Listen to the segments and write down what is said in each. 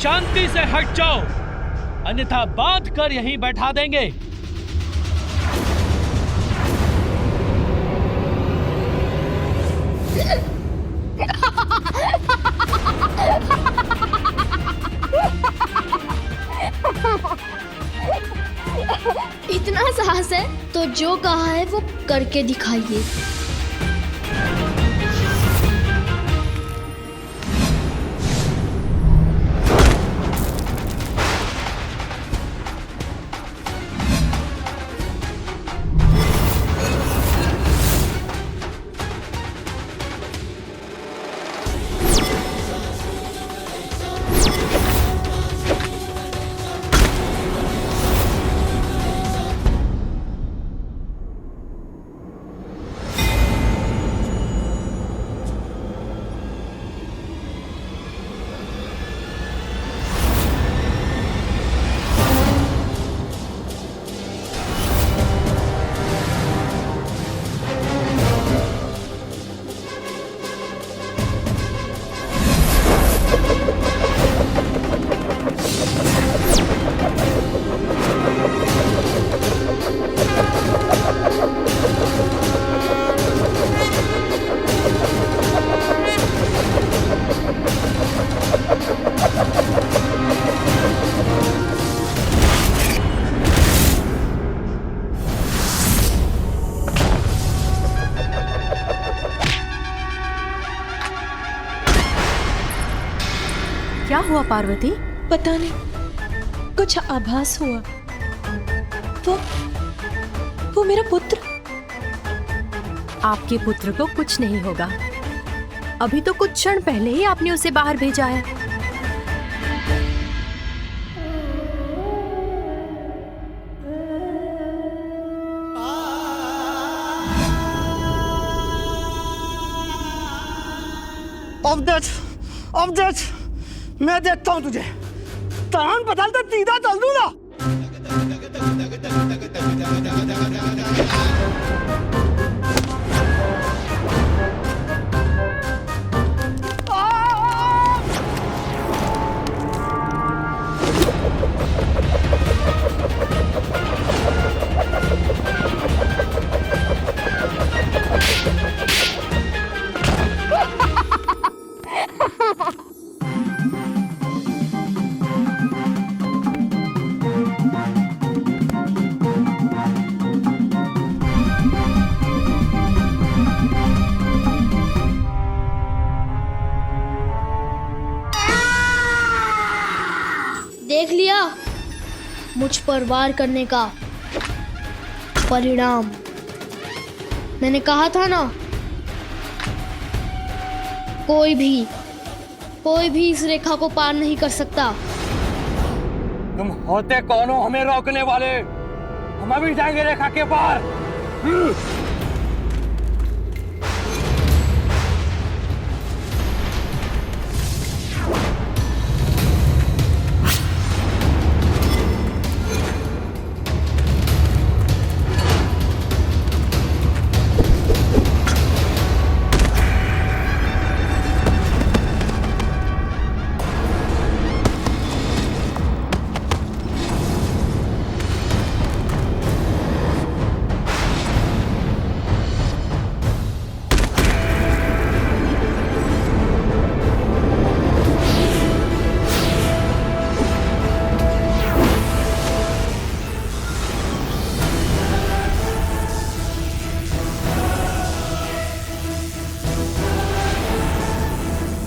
शांति से हट जाओ, अन्यथा बांध कर यहीं बैठा देंगे। इतना साहस है तो जो कहा है वो करके दिखाइए। क्या हुआ पार्वती? पता नहीं, कुछ आभास हुआ। वो मेरा पुत्र। आपके पुत्र को कुछ नहीं होगा। अभी तो कुछ क्षण पहले ही आपने उसे बाहर भेजा है। अब मैं देखता हूं तुझे। तान बदलता सीधा चल दूं ना। देख लिया मुझ पर वार करने का परिणाम। मैंने कहा था ना, कोई भी इस रेखा को पार नहीं कर सकता। तुम होते कौन हो हमें रोकने वाले? हम अभी जाएंगे रेखा के पार।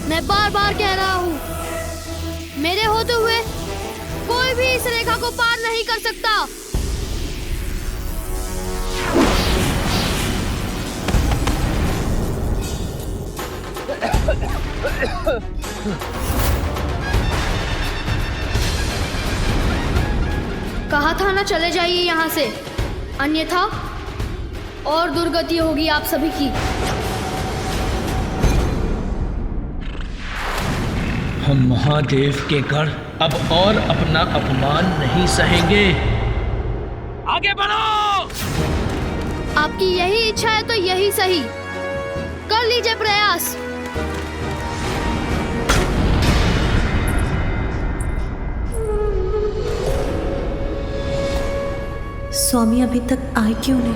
मैं बार बार कह रहा हूँ, मेरे होते हुए कोई भी इस रेखा को पार नहीं कर सकता। कहा था ना, चले जाइए यहाँ से, अन्यथा और दुर्गति होगी आप सभी की। हम महादेव के गढ़ अब और अपना अपमान नहीं सहेंगे। आगे बढ़ो। आपकी यही इच्छा है तो यही सही, कर लीजिए प्रयास। स्वामी अभी तक आए क्यों नहीं?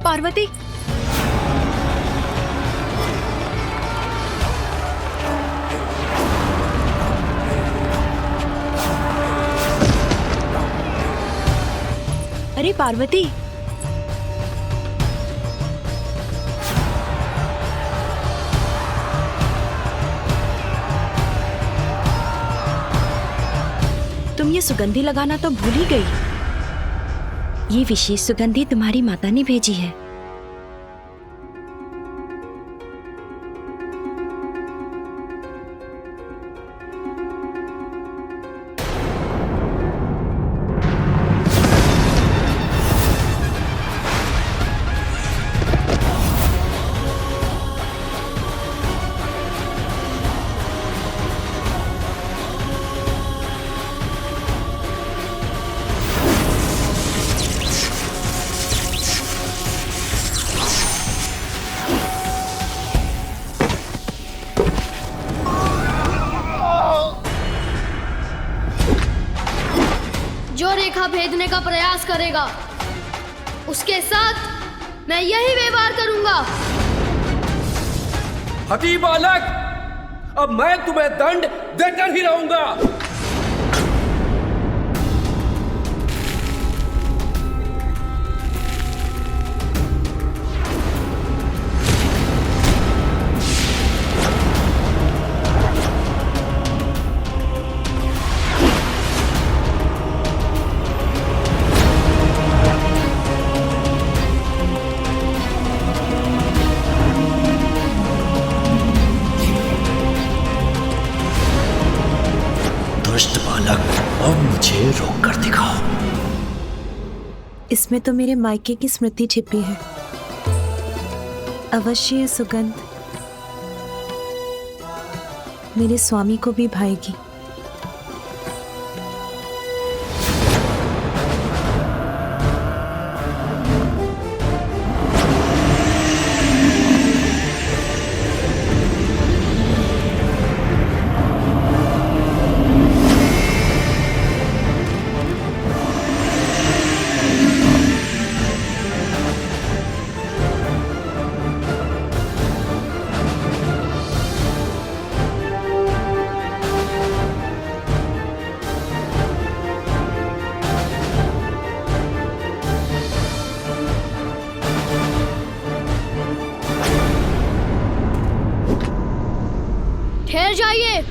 पार्वती, अरे पार्वती, तुम ये सुगंधी लगाना तो भूल ही गई। ये विशेष सुगंधी तुम्हारी माता ने भेजी है। जो रेखा भेदने का प्रयास करेगा उसके साथ मैं यही व्यवहार करूंगा। हठी बालक, अब मैं तुम्हें दंड देकर ही रहूंगा। दुष्ट बालक, अब मुझे रोक कर दिखाओ। इसमें तो मेरे मायके की स्मृति छिपी है। अवश्य ये सुगंध मेरे स्वामी को भी भाएगी। ठहर जाइए।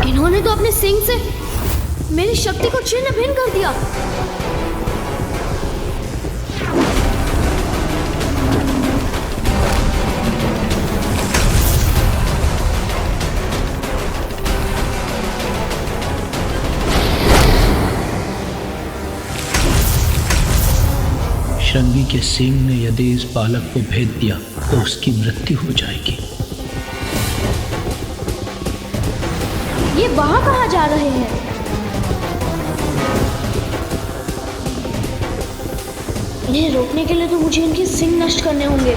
इन्होंने तो अपने सिंग से मेरी शक्ति को छिन्न भिन्न कर दिया। श्रृंगी के सींग ने यदि इस बालक को भेद दिया तो उसकी मृत्यु हो जाएगी। ये वहां कहाँ जा रहे हैं? इन्हें रोकने के लिए तो मुझे इनके सिंग नष्ट करने होंगे।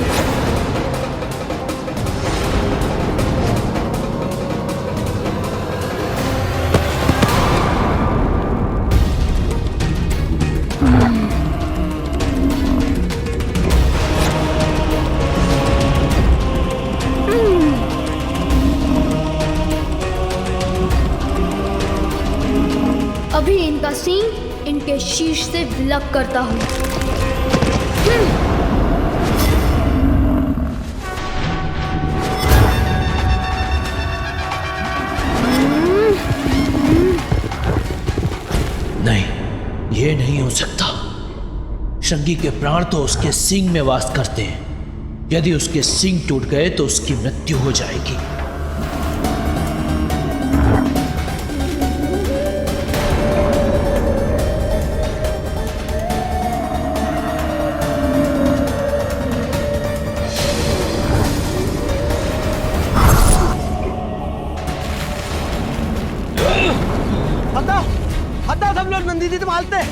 अभी इनका सींग इनके शीश से विलग करता हूँ। नहीं, ये नहीं हो सकता। श्रृंगी के प्राण तो उसके सींग में वास करते हैं। यदि उसके सींग टूट गए तो उसकी मृत्यु हो जाएगी। हटा सब लोग, नंदी जी मारते।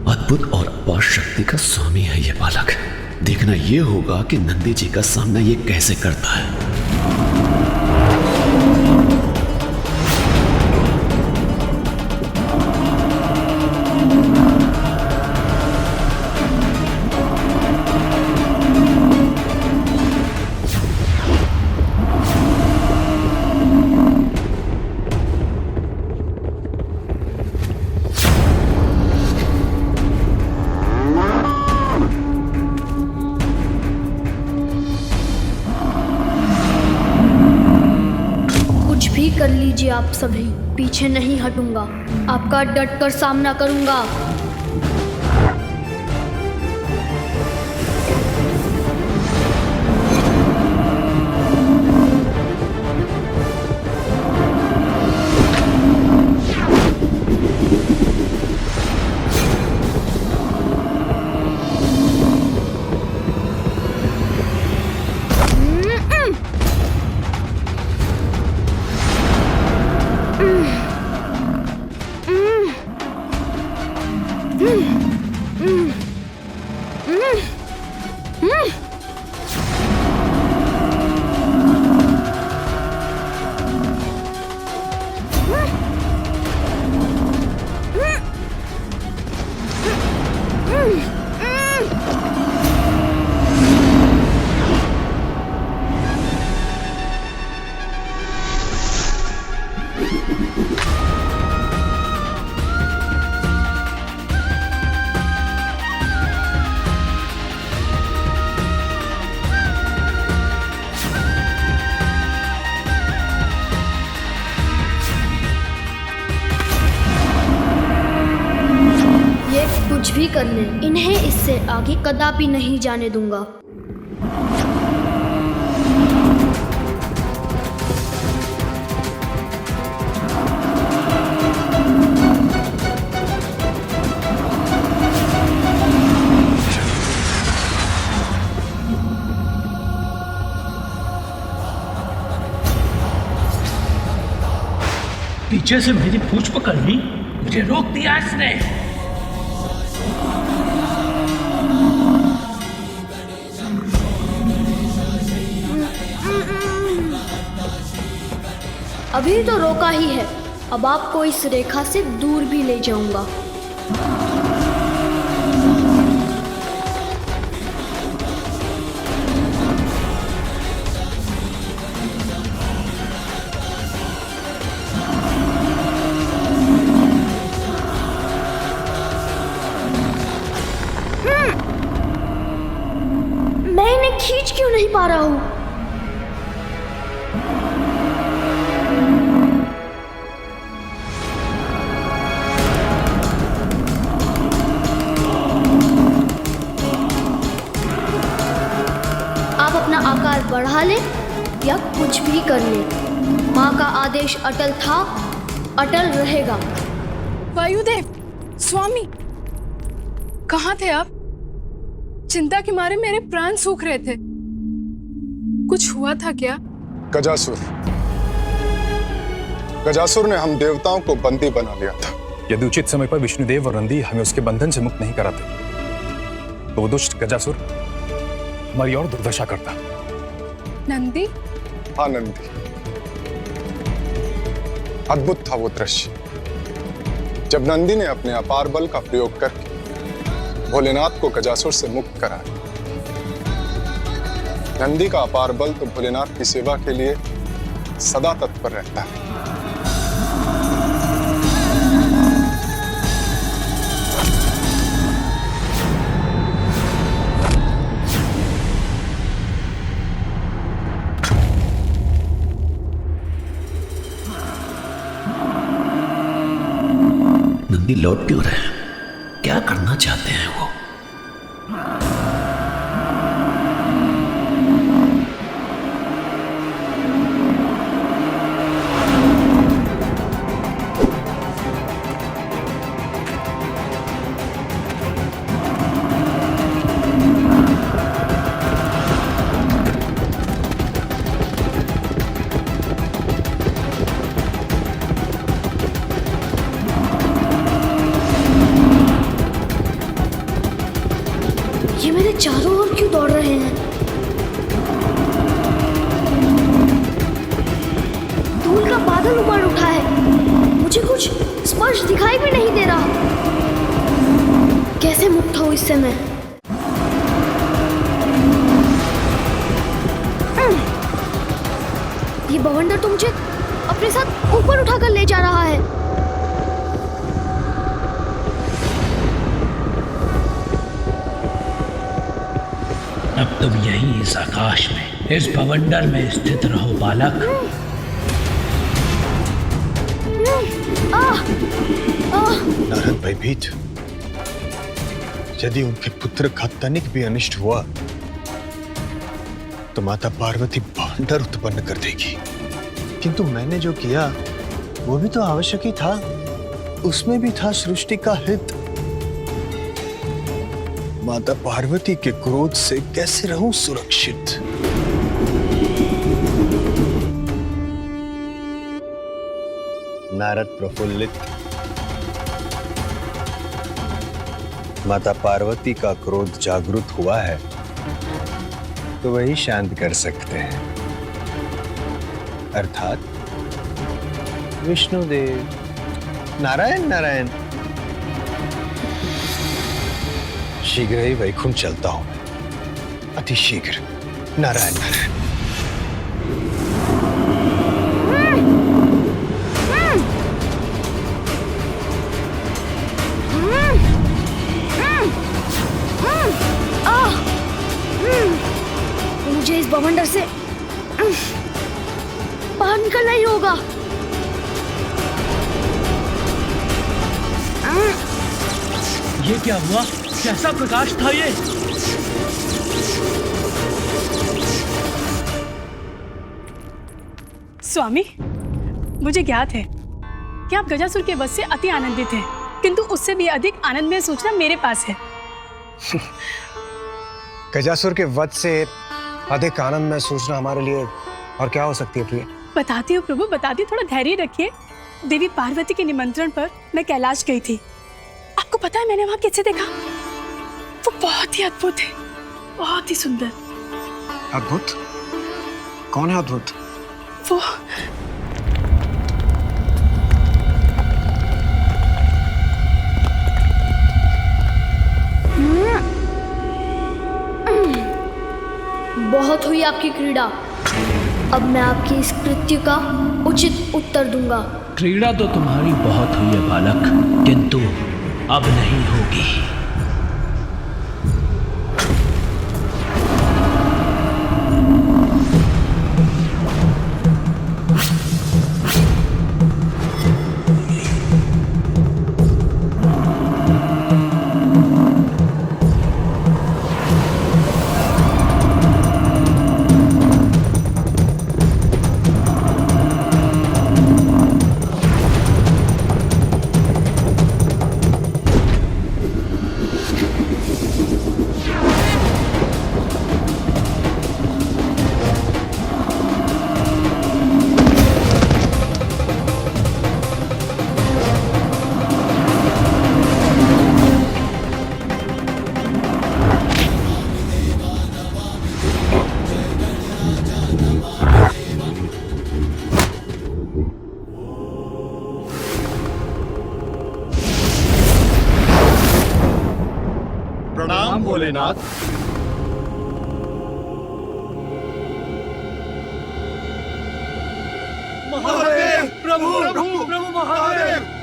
अद्भुत और अपार शक्ति का स्वामी है ये बालक। देखना ये होगा कि नंदी जी का सामना ये कैसे करता है। कर लीजिए आप सभी, पीछे नहीं हटूंगा, आपका डट कर सामना करूंगा। कुछ भी कर ले, इन्हें इससे आगे कदापि नहीं जाने दूंगा। पीछे से मेरी पूंछ पकड़ ली, मुझे रोक दिया इसने। अभी तो रोका ही है, अब आपको इस रेखा से दूर भी ले जाऊंगा। मैं इन्हें खींच क्यों नहीं पा रहा हूं? आप अपना आकार बढ़ा ले या कुछ भी कर ले, माँ का आदेश अटल था, अटल रहेगा। वायुदेव, स्वामी, कहाँ थे आप? चिंता के मारे मेरे प्राण सूख रहे थे। कुछ हुआ था क्या? गजासुर ने हम देवताओं को बंदी बना लिया था। यदि उचित समय पर विष्णुदेव और नंदी हमें उसके बंधन से मुक्त नहीं कराते तो वो दुष्ट गजासुर हमारी और दुर्दशा करता। नंदी? हाँ नंदी, अद्भुत था वो दृश्य जब नंदी ने अपने अपार बल का प्रयोग करके भोलेनाथ को गजासुर से मुक्त कराया। नंदी का अपार बल तो भोलेनाथ की सेवा के लिए सदा तत्पर रहता है। नंदी लौट क्यों रहे हैं? क्या करना चाहते हैं वो? ये मेरे चारों ओर क्यों दौड़ रहे हैं? धूल का बादल उमड़ उठा है, मुझे कुछ स्पर्श दिखाई भी नहीं दे रहा। कैसे मुक्त हूं इससे मैं? ये बवंडर तो मुझे अपने साथ ऊपर उठाकर ले जा रहा है। अब तुम यही इस आकाश में, इस भवंडर में स्थित रहो बालक। नारद भयभीत, यदि उनके पुत्र का तनिक भी अनिष्ट हुआ तो माता पार्वती भवंडर उत्पन्न कर देगी। किंतु मैंने जो किया वो भी तो आवश्यक ही था, उसमें भी था सृष्टि का हित। माता पार्वती के क्रोध से कैसे रहूं सुरक्षित? नारद प्रफुल्लित, माता पार्वती का क्रोध जागृत हुआ है तो वही शांत कर सकते हैं, अर्थात विष्णुदेव। नारायण नारायण। शीघ्र ही वैकुंठ चलता हूं मैं, अति शीघ्र। नारायण नारायण। मुझे इस बवंडर से बाहर निकलना ही होगा। ये क्या हुआ? कैसा प्रकाश था ये? स्वामी, मुझे ज्ञात है कि आप गजासुर के वध से अति आनंदित हैं, किंतु उससे भी अधिक आनंदमय सूचना मेरे पास है। गजासुर के वध से अधिक आनंद में सूचना हमारे लिए और क्या हो सकती है प्रिय? बताती हूँ प्रभु, बताती हूँ, थोड़ा धैर्य रखिए। देवी पार्वती के निमंत्रण पर मैं कैलाश गई थी। आपको पता है मैंने वहां किसे देखा? वो बहुत ही अद्भुत है, बहुत ही सुंदर। अद्भुत? कौन है अद्भुत? वो बहुत हुई आपकी क्रीड़ा। अब मैं आपकी इस कृत्य का उचित उत्तर दूंगा। क्रीड़ा तो तुम्हारी बहुत हुई है बालक, किंतु अब नहीं होगी। प्रणाम भोलेनाथ। महादेव! प्रभु प्रभु प्रभु महादेव!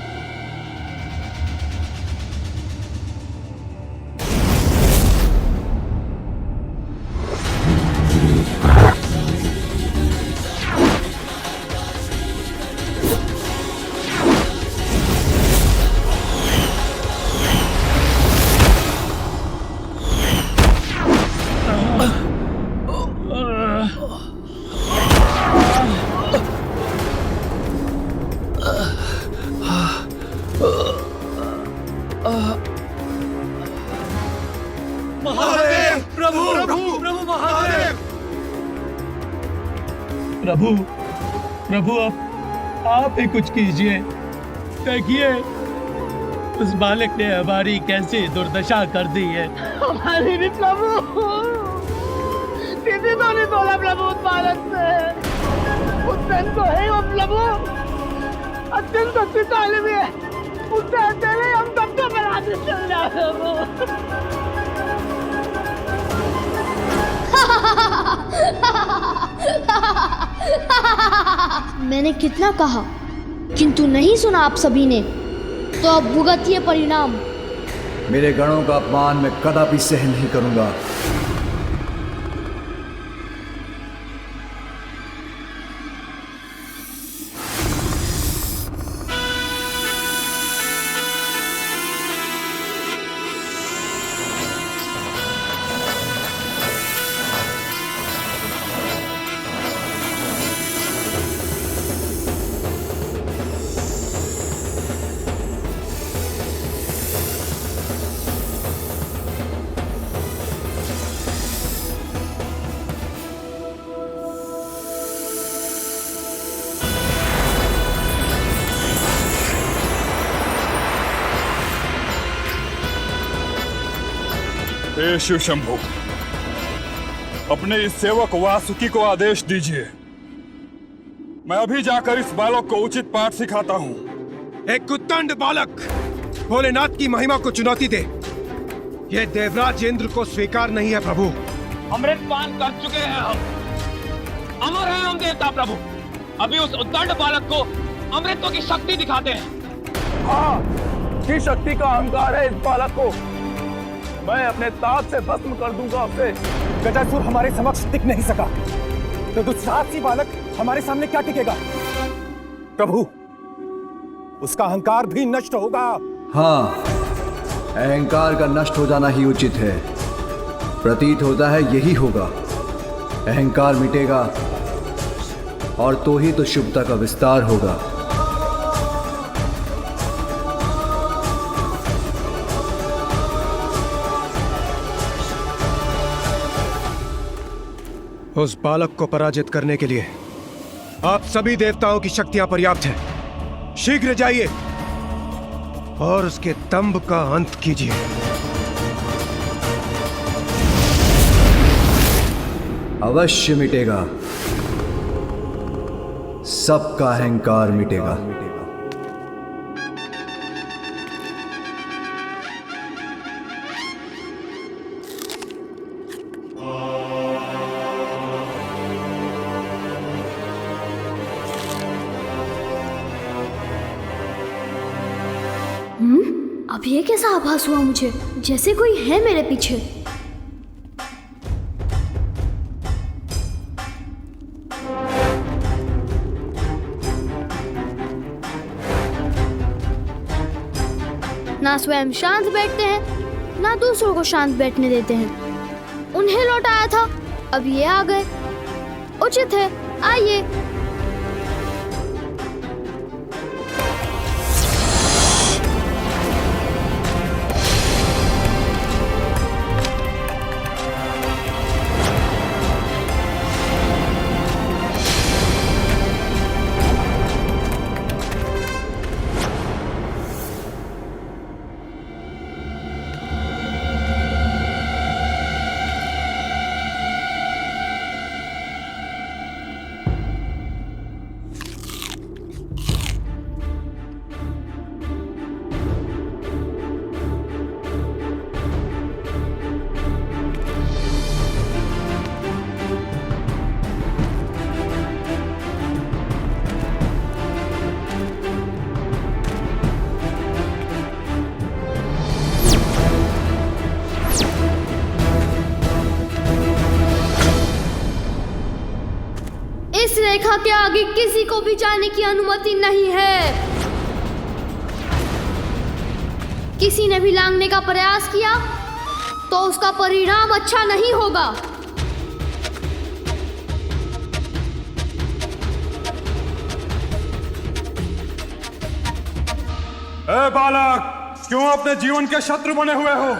महादेव! प्रभु प्रभु प्रभु महादेव! प्रभु प्रभु आप ही कुछ कीजिए। देखिए उस बालक ने हमारी कैसी दुर्दशा कर दी है। हमारी भी प्रभु, किसी तो नहीं बोला प्रभु उस बालक से। उससे तो है वो प्रभु, अत्यंत शक्तिशाली भी है। उससे अकेले हम सबको बना दे चल जाए प्रभु। मैंने कितना कहा, किंतु नहीं सुना आप सभी ने, तो अब भुगतिए परिणाम। मेरे गणों का अपमान मैं कदापि सहन नहीं करूंगा। हे शिव शंभु, अपने इस सेवक वासुकी को आदेश दीजिए। मैं अभी जाकर इस बालक को उचित पाठ सिखाता हूँ। एक कुत्तंड बालक भोलेनाथ की महिमा को चुनौती दे। ये देवराज इंद्र को स्वीकार नहीं है प्रभु। अमृत पान कर चुके हैं हम, अमर हैं हम देवता प्रभु। अभी उस उद्दंड बालक को अमृतत्व की शक्ति दिखाते हैं। हाँ, की शक्ति का अहंकार है इस बालक को। मैं अपने ताप से भस्म कर दूंगा उसे। गजासुर हमारे समक्ष टिक नहीं सका, तो दुस्साहसी बालक हमारे सामने क्या टिकेगा? प्रभु, उसका अहंकार भी नष्ट होगा। हाँ, अहंकार का नष्ट हो जाना ही उचित है। प्रतीत होता है यही होगा। अहंकार मिटेगा और तो ही तो शुभता का विस्तार होगा। उस बालक को पराजित करने के लिए आप सभी देवताओं की शक्तियां पर्याप्त हैं। शीघ्र जाइए और उसके दंभ का अंत कीजिए। अवश्य मिटेगा, सबका अहंकार मिटेगा। अब ये कैसा आभास हुआ मुझे, जैसे कोई है मेरे पीछे। ना स्वयं शांत बैठते हैं, ना दूसरों को शांत बैठने देते हैं। उन्हें लौटाया था, अब ये आ गए। उचित है, आइए। इस रेखा के आगे किसी को भी जाने की अनुमति नहीं है। किसी ने भी लांघने का प्रयास किया तो उसका परिणाम अच्छा नहीं होगा। ए बालक, क्यों अपने जीवन के शत्रु बने हुए हो?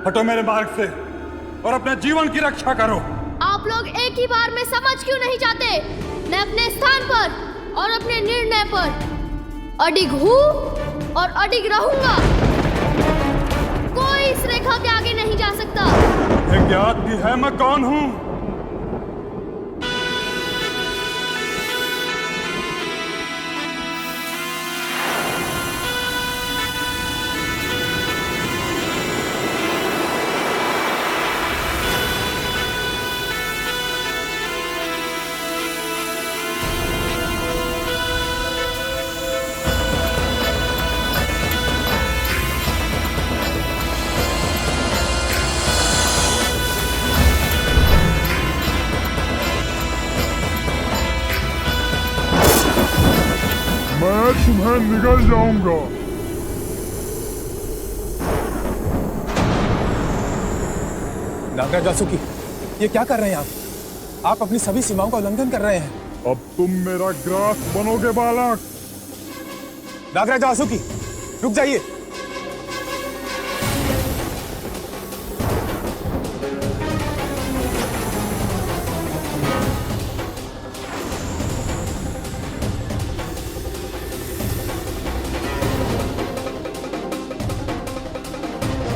हटो मेरे मार्ग से और अपने जीवन की रक्षा करो। आप लोग एक ही बार में समझ क्यों नहीं जाते? मैं अपने स्थान पर और अपने निर्णय पर अडिग हूँ और अडिग रहूंगा। कोई इस रेखा के आगे नहीं जा सकता। ये ज्ञात भी है मैं कौन हूँ? मैं तुम्हें निगल जाऊंगा। नागराज वासुकी, ये क्या कर रहे हैं आप अपनी सभी सीमाओं का उल्लंघन कर रहे हैं। अब तुम मेरा ग्रास बनोगे बालक। नागराज वासुकी, रुक जाइए।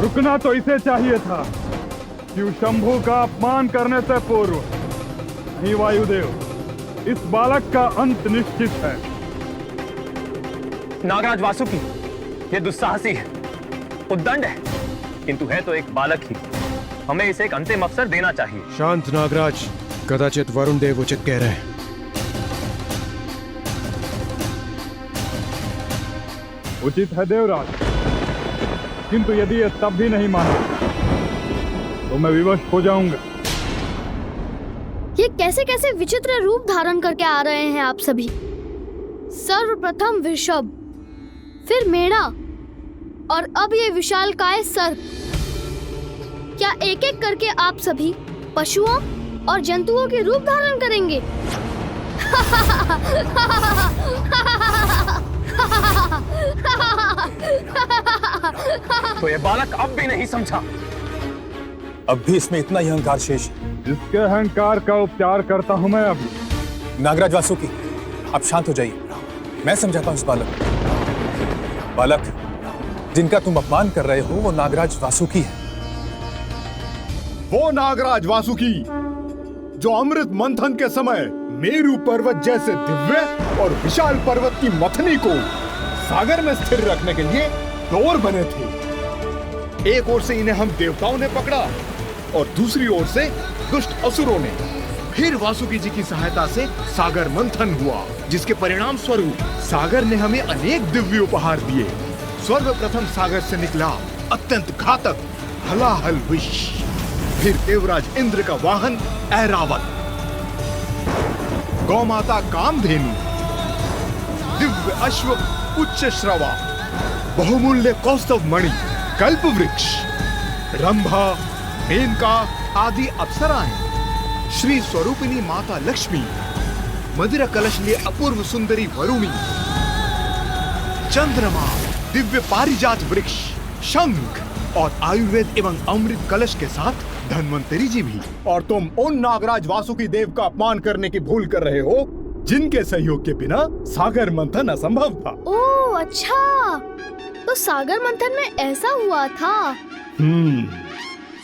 रुकना तो इसे चाहिए था, शिवशंभु का अपमान करने से पूर्व। नहीं वायुदेव, इस बालक का अंत निश्चित है। नागराज वासुकी, ये दुस्साहसी है, उद्दंड है, किंतु है तो एक बालक ही। हमें इसे एक अंतिम अवसर देना चाहिए। शांत नागराज, कदाचित वरुण देव उचित कह रहे हैं। उचित है देवराज, किंतु यदि ये तब भी नहीं माना तो मैं विवश हो जाऊंगा। ये कैसे कैसे विचित्र रूप धारण करके आ रहे हैं आप सभी। सर्वप्रथम वृषभ, फिर मेढ़ा और अब ये विशालकाय सर्प। क्या एक एक करके आप सभी पशुओं और जंतुओं के रूप धारण करेंगे? तो ये बालक अब भी नहीं समझा। अब भी इसमें इतना ही अहंकार शेष है। इसके अहंकार का उपचार करता हूं मैं अभी। नागराज वासुकी, आप शांत हो जाइए। मैं समझाता हूं इस बालक जिनका तुम अपमान कर रहे हो वो नागराज वासुकी है। वो नागराज वासुकी जो अमृत मंथन के समय मेरू पर्वत जैसे दिव्य और विशाल पर्वत की मथनी को सागर में स्थिर रखने के लिए डोर बने थे। एक ओर से इन्हें हम देवताओं ने पकड़ा और दूसरी ओर से दुष्ट असुरों ने। फिर वासुकी जी की सहायता से सागर मंथन हुआ, जिसके परिणाम स्वरूप सागर ने हमें अनेक दिव्य उपहार दिए। सर्वप्रथम सागर से निकला अत्यंत घातक हलाहल विष, फिर देवराज इंद्र का वाहन ऐरावत, गौमाता कामधेनु, दिव्य अश्व उच्च श्रवा, बहुमूल्य कौस्तव मणि, कल्प वृक्ष, रंभा, मेनका आदि अप्सराएं, श्री स्वरूपिणी माता लक्ष्मी, मदिरा कलश लिए अपूर्व सुंदरी वरुणी, चंद्रमा, दिव्य पारिजात वृक्ष, शंख और आयुर्वेद एवं अमृत कलश के साथ धन्वंतरी जी भी। और तुम उन नागराज वासुकी देव का अपमान करने की भूल कर रहे हो जिनके सहयोग के बिना सागर मंथन असंभव था। ओह अच्छा, तो सागर मंथन में ऐसा हुआ था।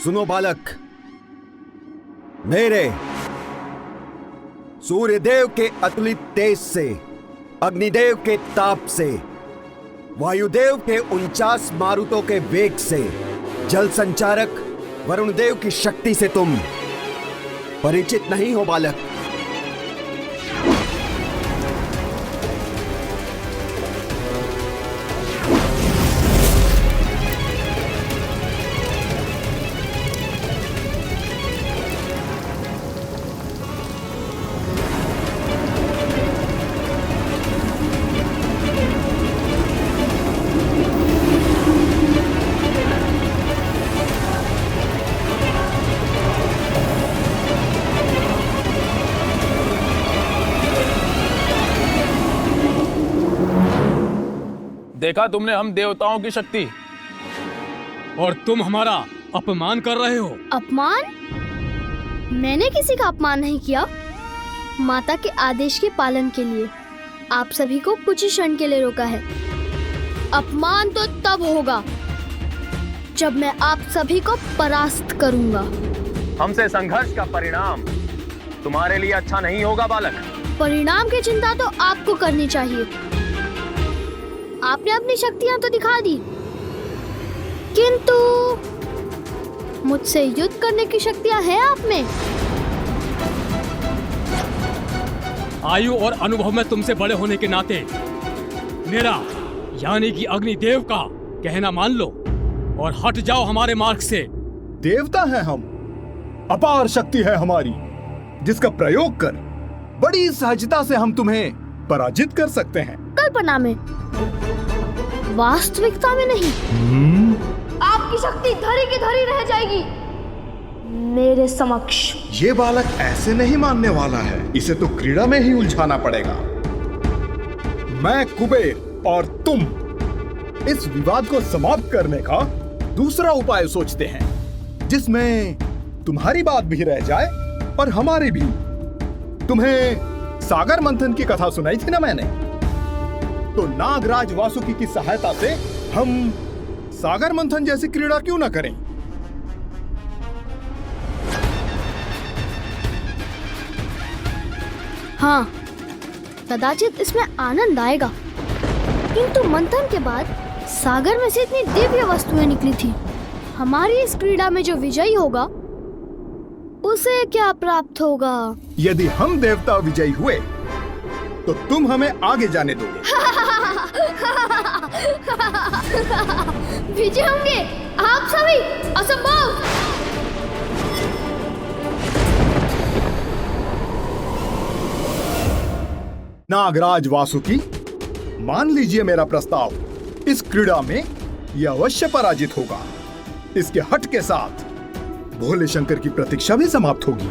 सुनो बालक, मेरे सूर्यदेव के अतुलित तेज से, अग्निदेव के ताप से, वायुदेव के 49 मारुतों के वेग से, जल संचारक वरुण देव की शक्ति से तुम परिचित नहीं हो बालक। देखा तुमने हम देवताओं की शक्ति, और तुम हमारा अपमान कर रहे हो। अपमान? मैंने किसी का अपमान नहीं किया। माता के आदेश के पालन के लिए आप सभी को कुछ ही क्षण के लिए रोका है। अपमान तो तब होगा जब मैं आप सभी को परास्त करूंगा। हमसे संघर्ष का परिणाम तुम्हारे लिए अच्छा नहीं होगा बालक। परिणाम की चिंता तो आपको करनी चाहिए। आपने अपनी शक्तियां तो दिखा दी, किंतु मुझसे युद्ध करने की शक्तियां हैं आप में। आयु और अनुभव में तुमसे बड़े होने के नाते मेरा यानी कि अग्निदेव का कहना मान लो और हट जाओ हमारे मार्ग से। देवता हैं हम, अपार शक्ति है हमारी, जिसका प्रयोग कर बड़ी सहजता से हम तुम्हें पराजित कर सकते हैं। कल्पना में, वास्तविकता में नहीं। आपकी शक्ति धरी की धरी रह जाएगी मेरे समक्ष। ये बालक ऐसे नहीं मानने वाला है, इसे तो क्रीड़ा में ही उलझाना पड़ेगा। मैं कुबेर और तुम इस विवाद को समाप्त करने का दूसरा उपाय सोचते हैं, जिसमें तुम्हारी बात भी रह जाए और हमारी भी। तुम्हें सागर मंथन की कथा सुनाई थी ना मैंने, तो नागराज वासुकी की सहायता से हम सागर मंथन जैसी क्रीड़ा क्यों ना करें। हाँ, कदाचित इसमें आनंद आएगा, किंतु मंथन के बाद सागर में से इतनी दिव्य वस्तुएं निकली थी। हमारी इस क्रीड़ा में जो विजयी होगा उसे क्या प्राप्त होगा? यदि हम देवता विजयी हुए तो तुम हमें आगे जाने दोगे। विजय होंगे आप सभी? असंभव। नागराज वासुकी, मान लीजिए मेरा प्रस्ताव। इस क्रीड़ा में यह अवश्य पराजित होगा। इसके हट के साथ भोले शंकर की प्रतीक्षा भी समाप्त होगी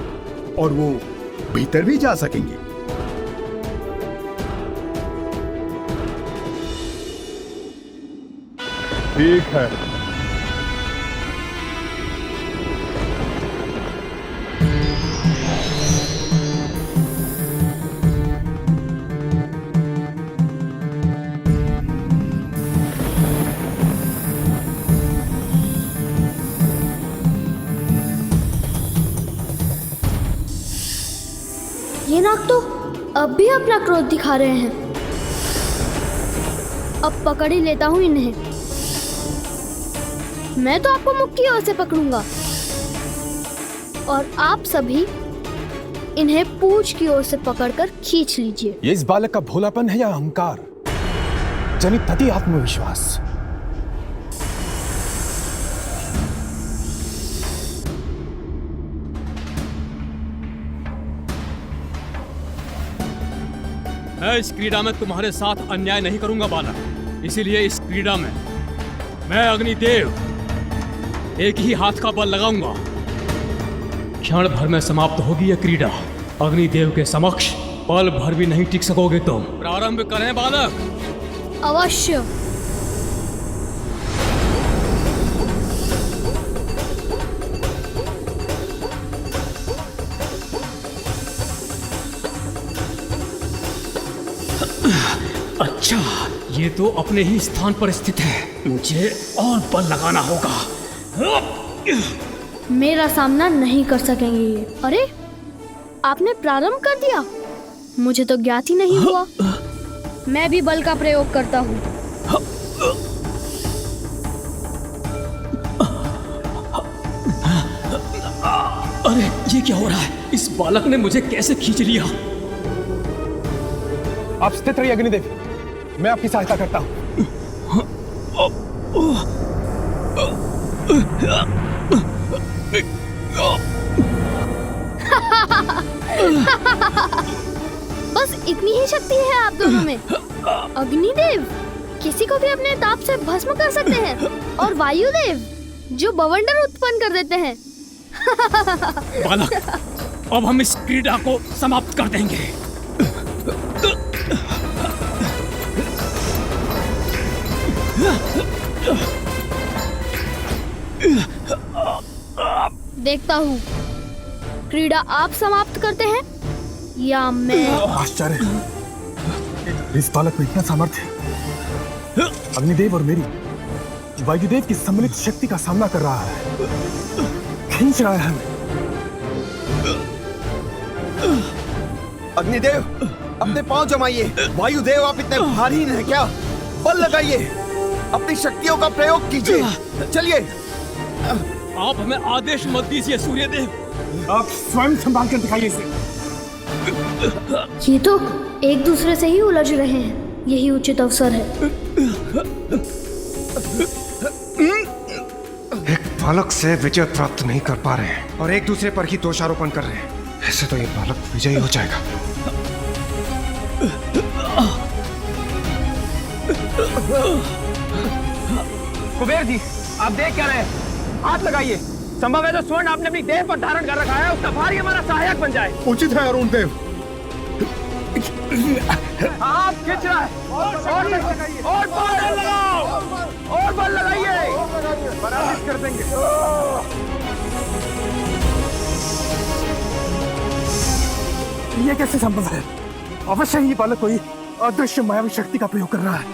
और वो भीतर भी जा सकेंगे। ठीक है। ये नाग तो अब भी अपना क्रोध दिखा रहे हैं। अब पकड़ ही लेता हूँ इन्हें। मैं तो आपको मुख की ओर से पकड़ूंगा और आप सभी इन्हें पूंछ की ओर से पकड़कर खींच लीजिए। ये इस बालक का भोलापन है या अहंकार, जनित अति आत्मविश्वास? मैं इस क्रीड़ा में तुम्हारे साथ अन्याय नहीं करूंगा बालक। इसीलिए इस क्रीड़ा में मैं अग्निदेव एक ही हाथ का बल लगाऊंगा। क्षण भर में समाप्त होगी यह क्रीड़ा। अग्निदेव के समक्ष पल भर भी नहीं टिक सकोगे तुम। प्रारंभ करें बालक। अवश्य। अच्छा, ये तो अपने ही स्थान पर स्थित है। मुझे और बल लगाना होगा। मेरा सामना नहीं कर सकेंगे ये। अरे, आपने प्रारंभ कर दिया? मुझे तो ज्ञात ही नहीं हुआ। मैं भी बल का प्रयोग करता हूँ। अरे, ये क्या हो रहा है? इस बालक ने मुझे कैसे खींच लिया? आप स्थित रहिए अग्निदेव, मैं आपकी सहायता करता हूँ। बस इतनी ही शक्ति है आप दोनों में। अग्निदेव किसी को भी अपने ताप से भस्म कर सकते हैं और वायुदेव जो बवंडर उत्पन्न कर देते हैं। बालक, अब हम इस क्रीड़ा को समाप्त कर देंगे। देखता हूँ क्रीड़ा आप समाप्त करते हैं या मैं। आश्चर्य, इस बालक में इतना सामर्थ्य है। अग्निदेव और मेरी वायुदेव की सम्मिलित शक्ति का सामना कर रहा है, खींच रहा है हमें। अग्निदेव अपने पांव जमाइए। वायुदेव आप इतने भारी हैं क्या? बल लगाइए, अपनी शक्तियों का प्रयोग कीजिए। चलिए। आप हमें आदेश मत दीजिए सूर्यदेव। आप स्वयं संभाल कर दिखाइए इसे। ये तो एक दूसरे से ही उलझ रहे हैं। यही उचित अवसर है। एक बालक से विजय प्राप्त नहीं कर पा रहे हैं और एक दूसरे पर ही दोषारोपण कर रहे हैं। ऐसे तो ये बालक विजयी हो जाएगा। कुबेर जी, आप देख क्या रहे हैं? हाथ लगाइए। संभव है जो स्वर्ण आपने अपनी देह पर धारण कर रखा है उसका भार ही हमारा सहायक बन जाए। उचित है अरुण देव। हाथ खींच रहा है और बल लगाओ और बल लगाइए। पराजित कर देंगे। ये कैसे संभव है? अवश्य ही बालक कोई अदृश्य मायावी शक्ति का प्रयोग कर रहा है।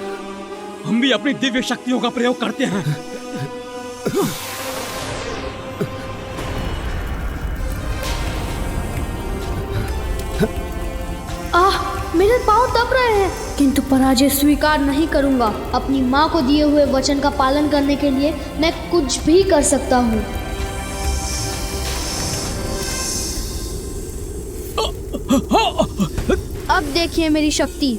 हम भी अपनी दिव्य शक्तियों का प्रयोग करते हैं। मेरे पांव दब रहे हैं, किंतु पराजय स्वीकार नहीं करूंगा। अपनी माँ को दिए हुए वचन का पालन करने के लिए मैं कुछ भी कर सकता हूँ। अब देखिए मेरी शक्ति।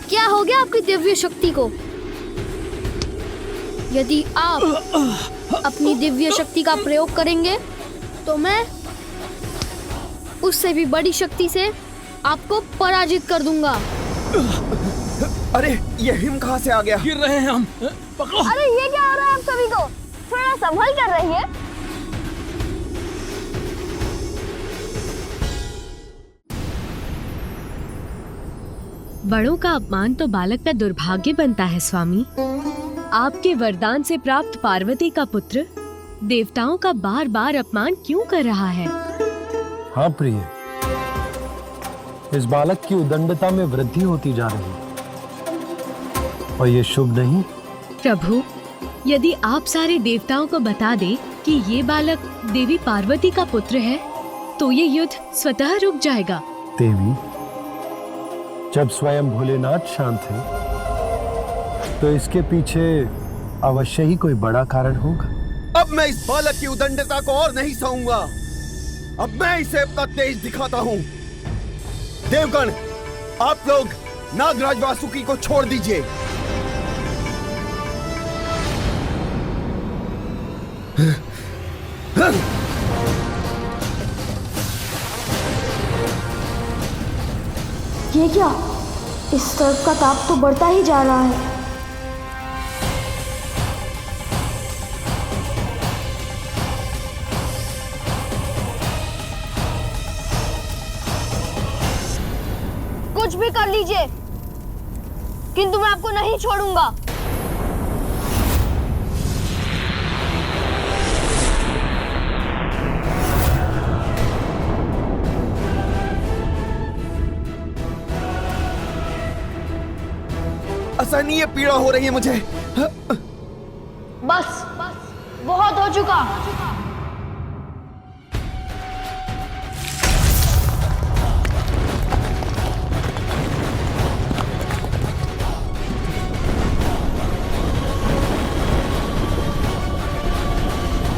क्या हो गया आपकी दिव्य शक्ति को? यदि आप अपनी दिव्य शक्ति का प्रयोग करेंगे तो मैं उससे भी बड़ी शक्ति से आपको पराजित कर दूंगा। अरे ये हिम कहाँ से आ गया? गिर रहे हैं हम। पकड़ो। अरे ये क्या हो रहा है आप सभी को? थोड़ा संभल कर रहिए। बड़ों का अपमान तो बालक का दुर्भाग्य बनता है स्वामी। आपके वरदान से प्राप्त पार्वती का पुत्र देवताओं का बार बार अपमान क्यों कर रहा है? हाँ प्रिय, इस बालक की उदंडता में वृद्धि होती जा रही है और ये शुभ नहीं। प्रभु, यदि आप सारे देवताओं को बता दे कि ये बालक देवी पार्वती का पुत्र है, तो ये युद्ध स्वतः रुक जाएगा। देवी, जब स्वयं भोलेनाथ शांत है, तो इसके पीछे अवश्य ही कोई बड़ा कारण होगा। अब मैं इस बालक की उदंडता को और नहीं सहूंगा। अब मैं इसे अपना तेज दिखाता हूँ। देवगण, आप लोग नागराज वासुकी को छोड़ दीजिए। ये क्या? इस सर्प का ताप तो बढ़ता ही जा रहा है। कुछ भी कर लीजिए, किंतु मैं आपको नहीं छोड़ूंगा। असहनीय पीड़ा हो रही है मुझे। बस बहुत हो चुका।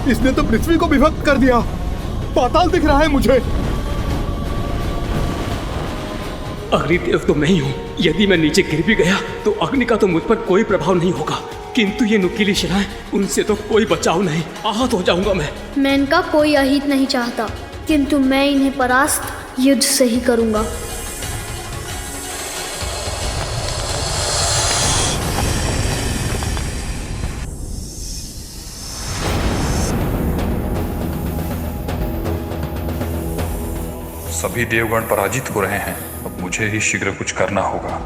इसने तो पृथ्वी को विभक्त कर दिया। पाताल दिख रहा है मुझे। अग्निदेव तो मैं ही हूँ। यदि मैं नीचे गिर भी गया तो अग्नि का तो मुझ पर कोई प्रभाव नहीं होगा, किंतु ये नुकीली शिलाएं, उनसे तो कोई बचाव नहीं। आहत हो जाऊंगा मैं इनका कोई अहित नहीं चाहता, किंतु मैं इन्हें परास्त युद्ध से ही करूंगा। सभी देवगण पराजित हो रहे हैं। अब मुझे ही शीघ्र कुछ करना होगा।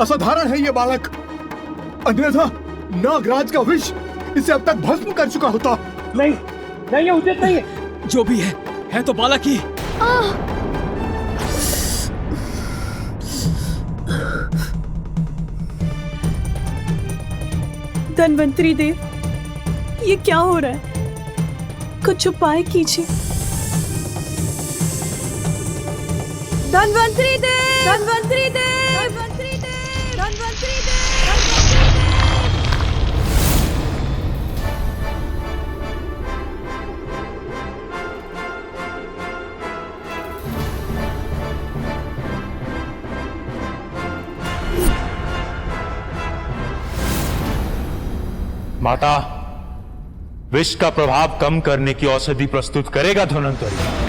असाधारण है ये बालक, अन्यथा नागराज का विष इसे अब तक भस्म कर चुका होता। नहीं, ये उचित नहीं है। जो भी है तो बालक ही। धन्वंतरी देव, ये क्या हो रहा है? कुछ उपाय कीजिए। धन्वंतरी देव, धन्वंतरी देव, धन्वंतरी देव, धन्वंतरी देव। माता, विष का प्रभाव कम करने की औषधि प्रस्तुत करेगा धन्वंतरी।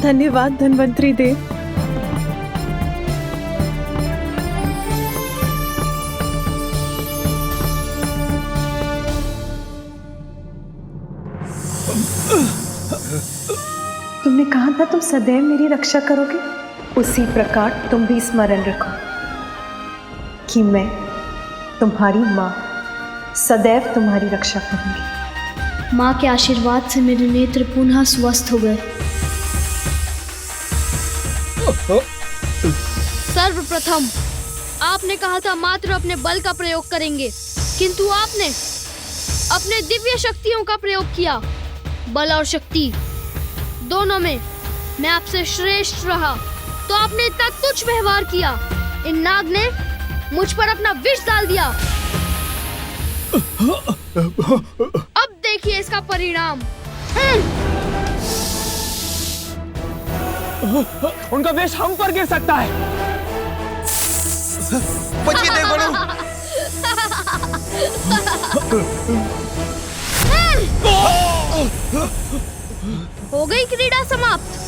धन्यवाद धन्वंतरी देव। तुमने कहा था तुम सदैव मेरी रक्षा करोगे, उसी प्रकार तुम भी स्मरण रखो कि मैं तुम्हारी माँ सदैव तुम्हारी रक्षा करूंगी। माँ के आशीर्वाद से मेरे नेत्र पुनः स्वस्थ हो गए। सर्वप्रथम आपने कहा था मात्र अपने बल का प्रयोग करेंगे, किंतु आपने अपने दिव्य शक्तियों का प्रयोग किया। बल और शक्ति दोनों में मैं आपसे श्रेष्ठ रहा, तो आपने इतना तुच्छ व्यवहार किया। इन नाग ने मुझ पर अपना विष डाल दिया। अब देखिए इसका परिणाम। उनका विष हम पर गिर सकता है। बचिए देवगणों। हो गई क्रीड़ा समाप्त।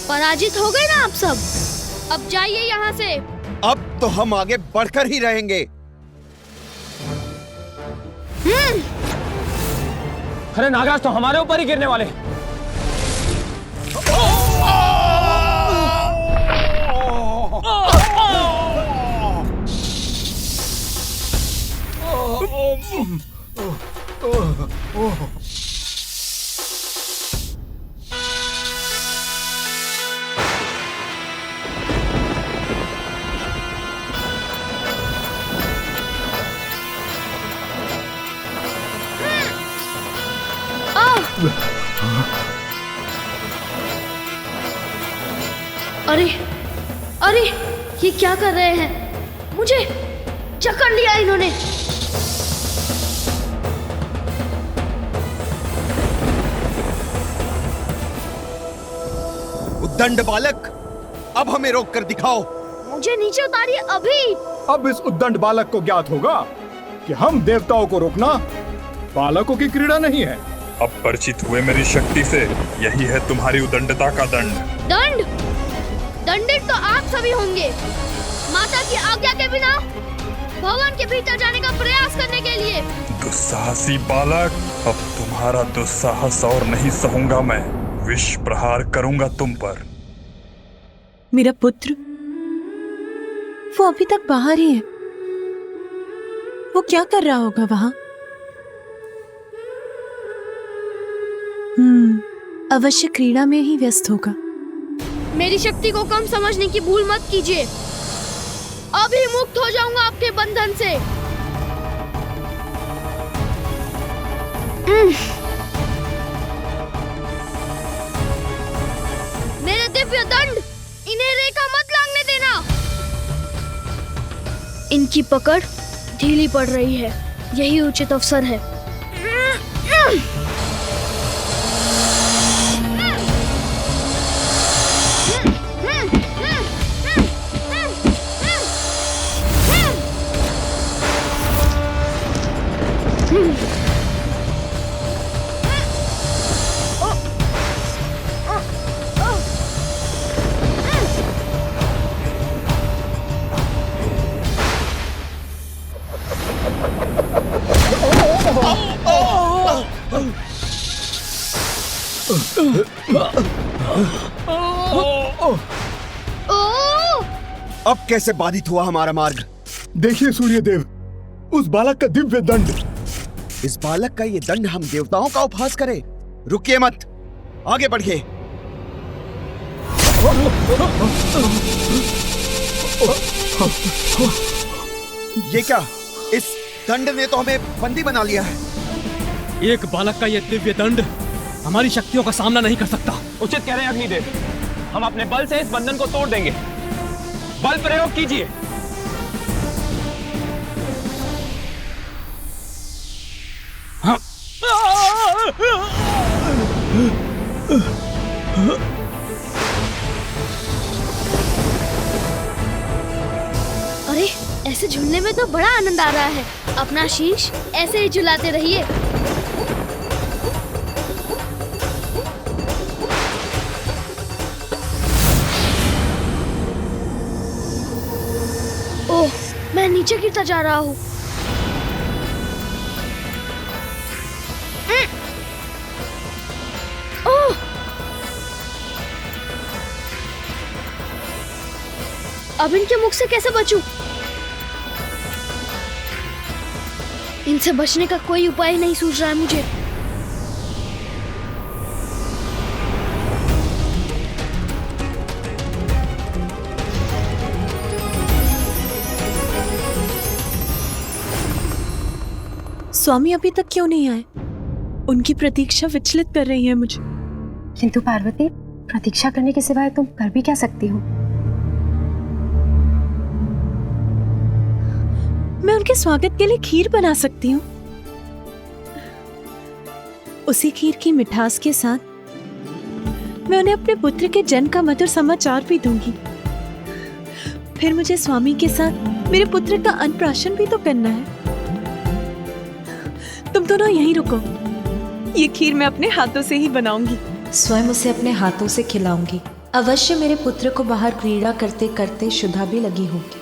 पराजित हो गए ना आप सब। अब जाइए यहाँ से। अब तो हम आगे बढ़कर ही रहेंगे। अरे नागराज तो हमारे ऊपर ही गिरने वाले। अरे अरे ये क्या कर रहे हैं? मुझे जकड़ लिया इन्होंने। उद्दंड बालक, अब हमें रोक कर दिखाओ। मुझे नीचे उतारिए अभी। अब इस उद्दंड बालक को ज्ञात होगा कि हम देवताओं को रोकना बालकों की क्रीड़ा नहीं है। अब परिचित हुए मेरी शक्ति से। यही है तुम्हारी उद्दंडता का दंड। दंड? दंडित तो आप सभी होंगे। माता की आज्ञा के बिना भवन के भीतर जाने का प्रयास करने के लिए। दुस्साहसी बालक, अब तुम्हारा दुस्साहस और नहीं सहूंगा मैं। विष प्रहार करूंगा तुम पर। मेरा पुत्र, वो अभी तक बाहर ही है। वो क्या कर रहा होगा वहां? अवश्य क्रीड़ा में ही व्यस्त होगा। मेरी शक्ति को कम समझने की भूल मत कीजिए। अभी मुक्त हो जाऊंगा आपके बंधन से। मेरे दिव्य दंड, इन्हें रेखा मत लागने देना। इनकी पकड़ ढीली पड़ रही है, यही उचित अवसर है। अब कैसे बाधित हुआ हमारा मार्ग? देखिए सूर्यदेव, उस बालक का दिव्य दंड। इस बालक का ये दंड हम देवताओं का उपहास करे? रुकिए मत, आगे बढ़िए। ये क्या? इस दंड ने तो हमें बंदी बना लिया है। एक बालक का यह दिव्य दंड हमारी शक्तियों का सामना नहीं कर सकता। उचित कह रहे हैं अग्निदेव, हम अपने बल से इस बंधन को तोड़ देंगे। बल प्रयोग कीजिए। हाँ। अरे ऐसे झूलने में तो बड़ा आनंद आ रहा है। अपना शीश ऐसे ही झुलाते रहिए। ओह, मैं नीचे गिरता जा रहा हूँ। ओह, अब इनके मुख से कैसे बचूं? इनसे बचने का कोई उपाय नहीं सूझ रहा है मुझे। स्वामी अभी तक क्यों नहीं आए? उनकी प्रतीक्षा विचलित कर रही है मुझे। किंतु पार्वती, प्रतीक्षा करने के सिवाय तुम कर भी क्या सकती हो? मैं उनके स्वागत के लिए खीर बना सकती हूँ। उसी खीर की मिठास के साथ मैं उन्हें अपने पुत्र के जन्म का मधुर समाचार भी दूंगी। फिर मुझे स्वामी के साथ मेरे पुत्र का अन्नप्राशन भी तो करना है। तुम दोनों यहीं रुको, ये खीर मैं अपने हाथों से ही बनाऊंगी। स्वयं उसे अपने हाथों से खिलाऊंगी। अवश्य मेरे पुत्र को बाहर क्रीड़ा करते करते शुद्धा भी लगी होगी।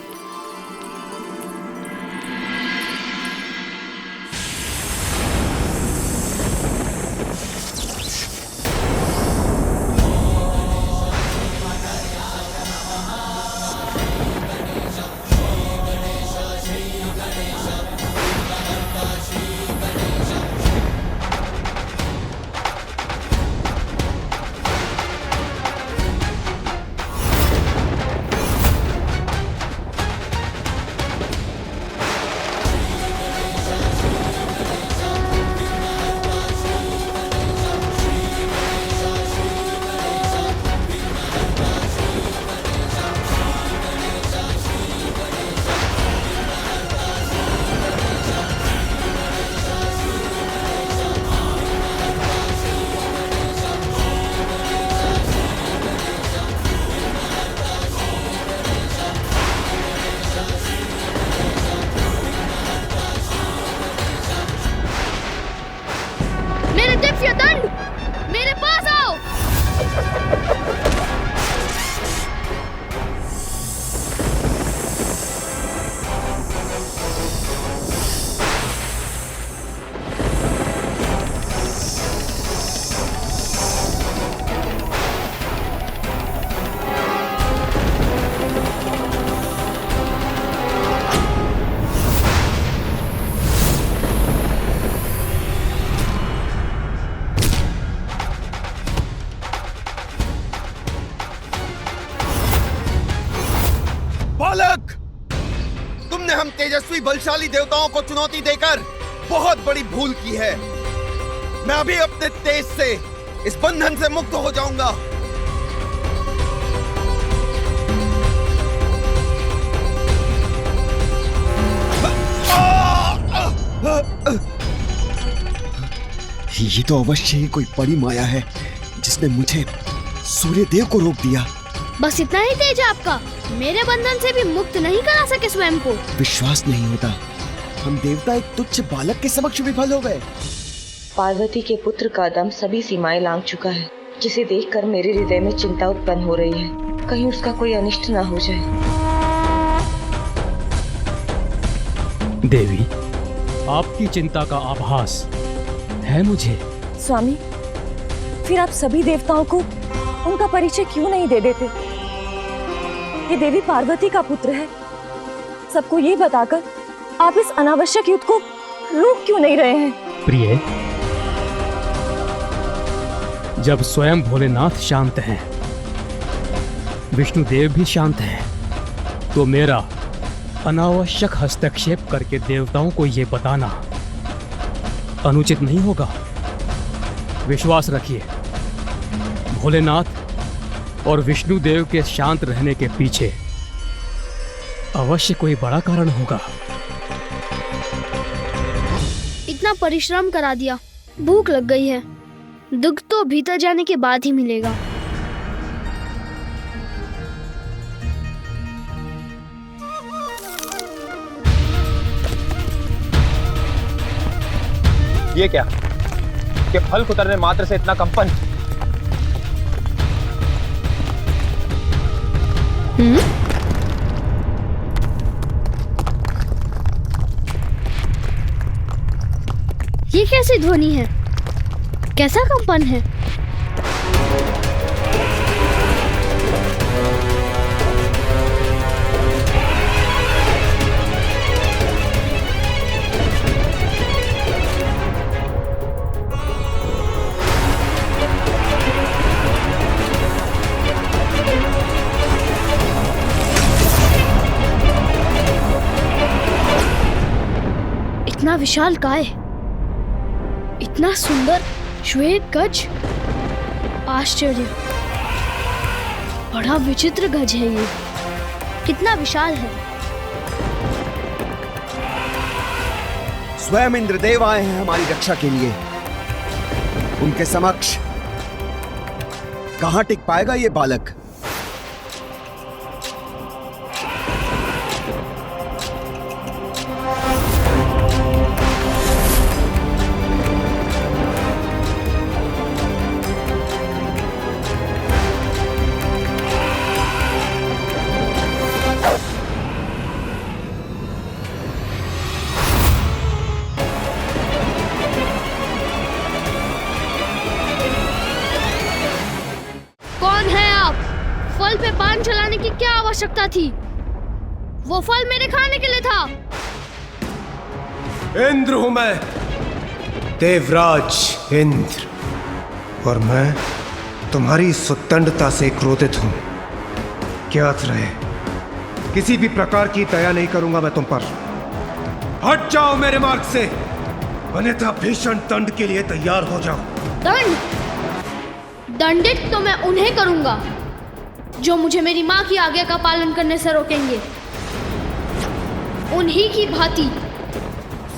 बालक, तुमने हम तेजस्वी बलशाली देवताओं को चुनौती देकर बहुत बड़ी भूल की है। मैं अभी अपने तेज से इस बंधन से मुक्त हो जाऊंगा। ये तो अवश्य ही कोई बड़ी माया है जिसने मुझे सूर्यदेव को रोक दिया। बस इतना ही तेज है आपका? मेरे बंधन से भी मुक्त नहीं करा सके स्वयं को? विश्वास नहीं होता, हम देवता एक तुच्छ बालक के समक्ष विफल हो गए। पार्वती के पुत्र का दम सभी सीमाएं लांघ चुका है, जिसे देखकर मेरे हृदय में चिंता उत्पन्न हो रही है। कहीं उसका कोई अनिष्ट ना हो जाए। देवी, आपकी चिंता का आभास है मुझे। स्वामी, फिर आप सभी देवताओं को उनका परिचय क्यों नहीं दे देते? ये देवी पार्वती का पुत्र है। सबको ये बताकर आप इस अनावश्यक युद्ध को रोक क्यों नहीं रहे हैं? प्रिय, जब स्वयं भोलेनाथ शांत हैं, विष्णुदेव भी शांत हैं, तो मेरा अनावश्यक हस्तक्षेप करके देवताओं को ये बताना अनुचित नहीं होगा। विश्वास रखिए, भोलेनाथ और विष्णुदेव के शांत रहने के पीछे अवश्य कोई बड़ा कारण होगा। इतना परिश्रम करा दिया, भूख लग गई है। दुख तो भीतर जाने के बाद ही मिलेगा। ये क्या कि फल कुतरने मात्र से इतना कंपन? ये कैसी ध्वनि है? कैसा कंपन है? इतना विशाल काय इतना सुंदर श्वेत गज, आश्चर्य, बड़ा विचित्र गज है ये, कितना विशाल है। स्वयं इंद्रदेव आए हैं हमारी रक्षा के लिए। उनके समक्ष कहां टिक पाएगा ये बालक? फल पे बाण चलाने की क्या आवश्यकता थी? वो फल मेरे खाने के लिए था। इंद्र हूं मैं, देवराज इंद्र, और मैं तुम्हारी सुदंडता से क्रोधित हूं। ज्ञात रहे, किसी भी प्रकार की दया नहीं करूंगा मैं तुम पर। हट जाओ मेरे मार्ग से, अन्यथा भीषण दंड के लिए तैयार हो जाओ। दंड? दंडित तो मैं उन्हें करूंगा जो मुझे मेरी माँ की आज्ञा का पालन करने से रोकेंगे। उन्हीं की भांति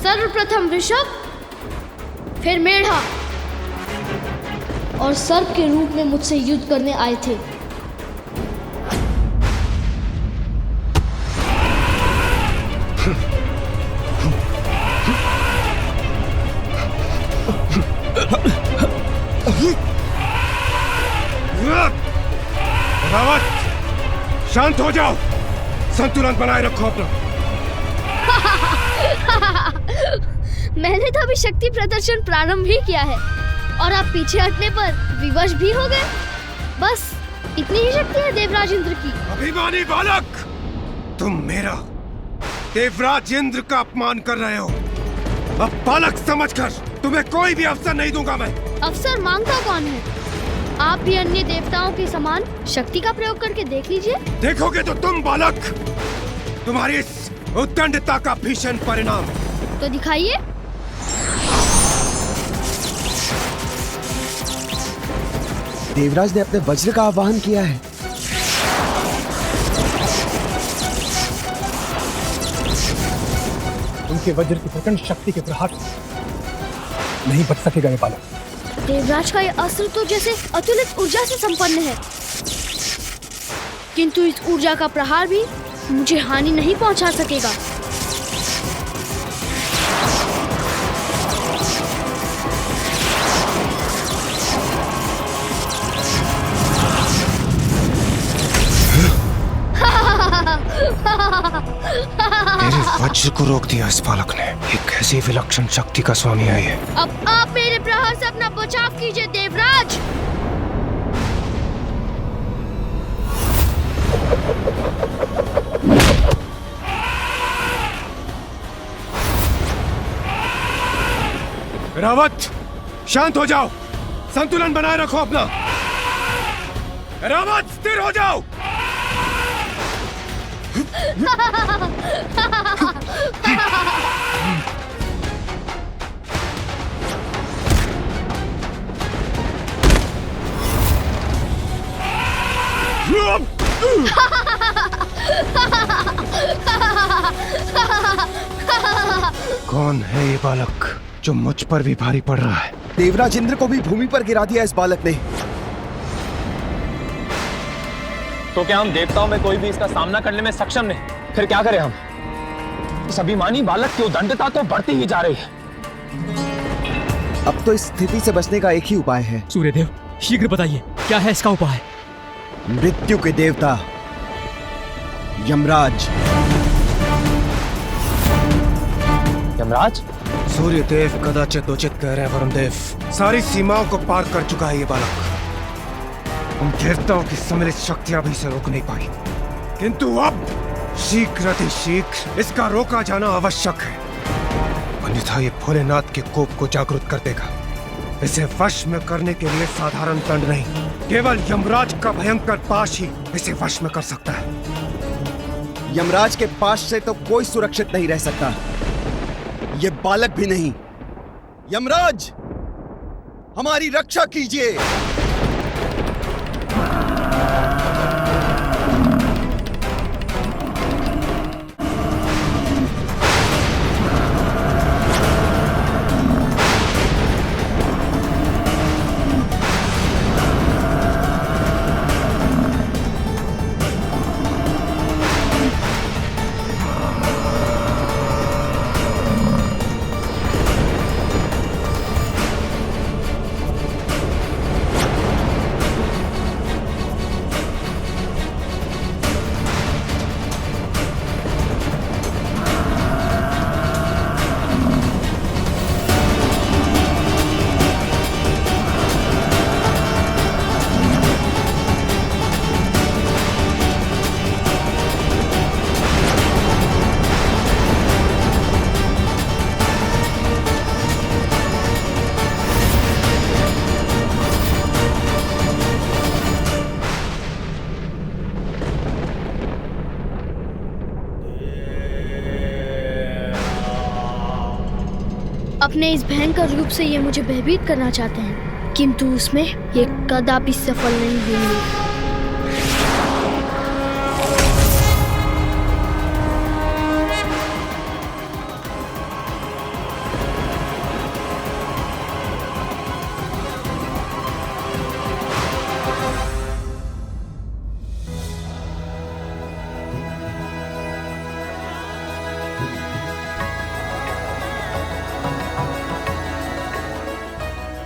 सर्वप्रथम वृषभ, फिर मेढ़ा और सर्प के रूप में मुझसे युद्ध करने आए थे। रावत, शांत हो जाओ, संतुलन बनाए रखो अपना। मैंने तो अभी शक्ति प्रदर्शन प्रारंभ ही किया है और आप पीछे हटने पर विवश भी हो गए। बस इतनी ही शक्ति है देवराज इंद्र की। अभिमानी बालक, तुम मेरा देवराज इंद्र का अपमान कर रहे हो। अब बालक समझकर तुम्हें कोई भी अवसर नहीं दूंगा मैं। अवसर मांगता कौन है? आप भी अन्य देवताओं के समान शक्ति का प्रयोग करके देख लीजिए। देखोगे तो तुम बालक, तुम्हारी इस उद्दंडता का भीषण परिणाम। तो दिखाइए। देवराज ने अपने वज्र का आवाहन किया है। उनके वज्र की प्रचंड शक्ति के प्रहार नहीं बच सकेगा ये बालक। देवराज का यह अस्त्र तो जैसे अतुलित ऊर्जा से संपन्न है, किंतु इस ऊर्जा का प्रहार भी मुझे हानि नहीं पहुंचा सकेगा। मेरे वज्र को रोक दिया इस बालक ने। एक ऐसी विलक्षण शक्ति का स्वामी है ये। अब आप मेरे प्रहार से अपना बचाव कीजिए देवराज। रावत, शांत हो जाओ, संतुलन बनाए रखो अपना। रावत, स्थिर हो जाओ। कौन है ये बालक जो मुझ पर भी भारी पड़ रहा है? देवराज इंद्र को भी भूमि पर गिरा दिया इस बालक ने। तो क्या हम देवताओं में कोई भी इसका सामना करने में सक्षम नहीं? फिर क्या करें हम? इस अभिमानी बालक की उद्दंडता तो बढ़ती ही जा रही है। अब तो इस स्थिति से बचने का एक ही उपाय है। सूर्यदेव, शीघ्र बताइए, क्या है इसका उपाय? मृत्यु के देवता यमराज। यमराज? सूर्यदेव कदाचित उचित कह रहे हैं वरुणदेव। सारी सीमाओं को पार कर चुका है ये बालक। उन देवताओं की सम्मिलित शक्तियां भी इसे रोक नहीं पाई, किंतु अब शीघ्र इसका रोका जाना आवश्यक है, अन्यथा ये भोलेनाथ के कोप को जागृत कर देगा। इसे वश में करने के लिए साधारण दंड नहीं, केवल यमराज का भयंकर पाश ही इसे वश में कर सकता है। यमराज के पाश से तो कोई सुरक्षित नहीं रह सकता, ये बालक भी नहीं। यमराज, हमारी रक्षा कीजिए। अपने इस भयंकर रूप से ये मुझे भयभीत करना चाहते हैं, किंतु उसमें ये कदापि सफल नहीं होंगे।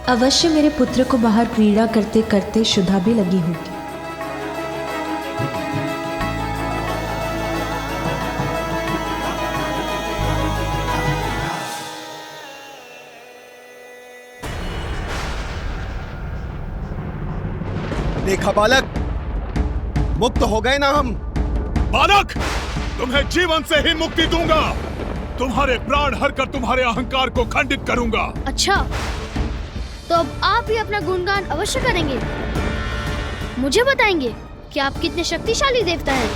अवश्य मेरे पुत्र को बाहर क्रीड़ा करते करते शुद्धा भी लगी होगी। देखा बालक, मुक्त हो गए ना हम। बालक, तुम्हें जीवन से ही मुक्ति दूंगा। तुम्हारे प्राण हर कर तुम्हारे अहंकार को खंडित करूंगा। अच्छा, तो अब आप ही अपना गुणगान अवश्य करेंगे, मुझे बताएंगे कि आप कितने शक्तिशाली देवता हैं,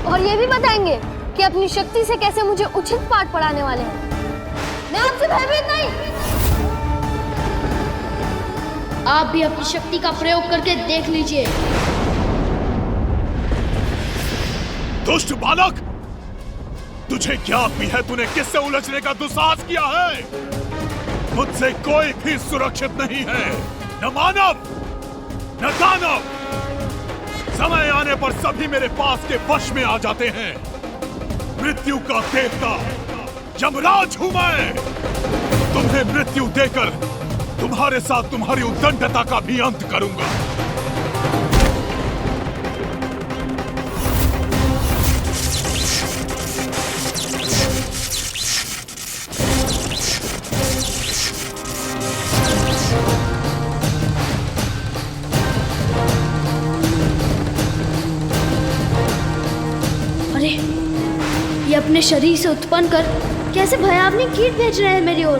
और ये भी बताएंगे कि अपनी शक्ति से कैसे मुझे उचित पाठ पढ़ाने वाले हैं। मैं आपसे भयभीत नहीं। आप भी अपनी शक्ति का प्रयोग करके देख लीजिए। दुष्ट बालक, तुझे ज्ञात भी है तूने किससे उलझने का दुस्साहस किया है। मुझसे कोई भी सुरक्षित नहीं है, न मानव न दानव। समय आने पर सभी मेरे पास के वश में आ जाते हैं। मृत्यु का देवता यमराज हूं मैं। तुम्हें मृत्यु देकर तुम्हारे साथ तुम्हारी उद्दंडता का भी अंत करूंगा। ये अपने शरीर से उत्पन्न कर कैसे भयावनी कीट भेज रहे हैं मेरी ओर।